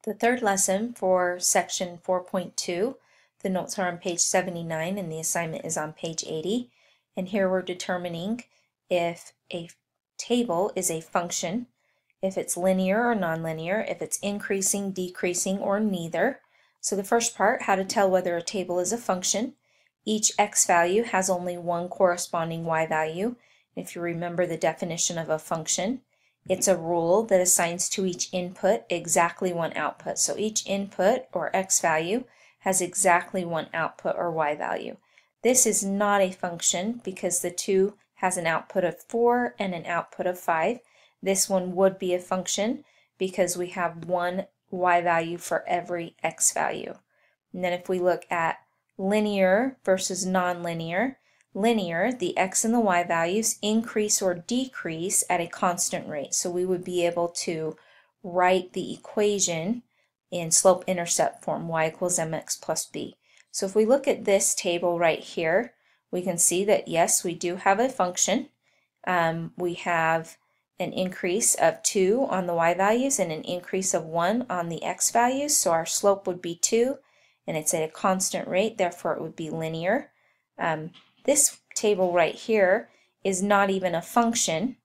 The third lesson for section 4.2, the notes are on page 79 and the assignment is on page 80. And here we're determining if a table is a function, if it's linear or nonlinear, if it's increasing, decreasing, or neither. So the first part, how to tell whether a table is a function. Each x value has only one corresponding y value. If you remember the definition of a function, it's a rule that assigns to each input exactly one output. So each input, or x value, has exactly one output or y value. This is not a function because the 2 has an output of 4 and an output of 5. This one would be a function because we have one y value for every x value. And then if we look at linear versus nonlinear, linear, the x and the y values increase or decrease at a constant rate. So we would be able to write the equation in slope-intercept form, y equals mx plus b. So if we look at this table right here, we can see that yes, we do have a function. We have an increase of 2 on the y values and an increase of 1 on the x values. So our slope would be 2, and it's at a constant rate, therefore it would be linear. This table right here is not even a function,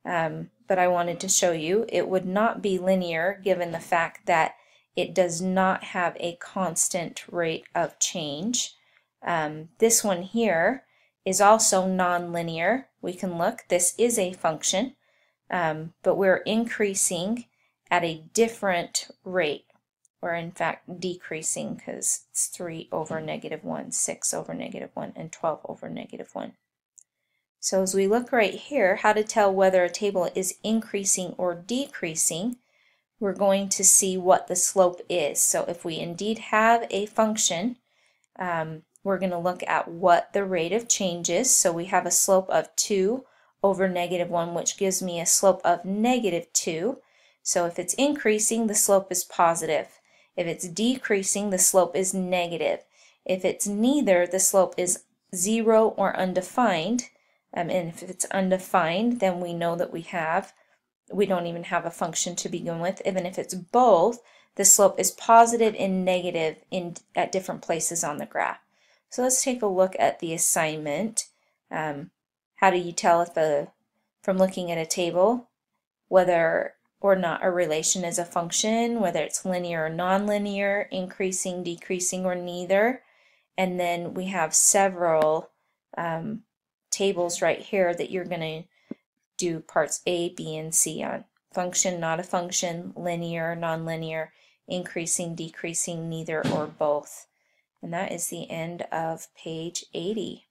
but I wanted to show you it would not be linear given the fact that it does not have a constant rate of change. This one here is also nonlinear. We can look, this is a function, but we're increasing at a different rate, or in fact decreasing, because it's 3 over negative 1, 6 over negative 1, and 12 over negative 1. So as we look right here, how to tell whether a table is increasing or decreasing, we're going to see what the slope is. So if we indeed have a function, we're going to look at what the rate of change is. So we have a slope of 2 over negative 1, which gives me a slope of negative 2. So if it's increasing, the slope is positive. If it's decreasing, the slope is negative. If it's neither, the slope is 0 or undefined. And if it's undefined, then we know that we don't even have a function to begin with. Even if it's both, the slope is positive and negative at different places on the graph. So let's take a look at the assignment. How do you tell if from looking at a table whether or not a relation is a function, whether it's linear or nonlinear, increasing, decreasing, or neither? And then we have several tables right here that you're going to do parts A, B, and C on. Function, not a function, linear, nonlinear, increasing, decreasing, neither, or both. And that is the end of page 80.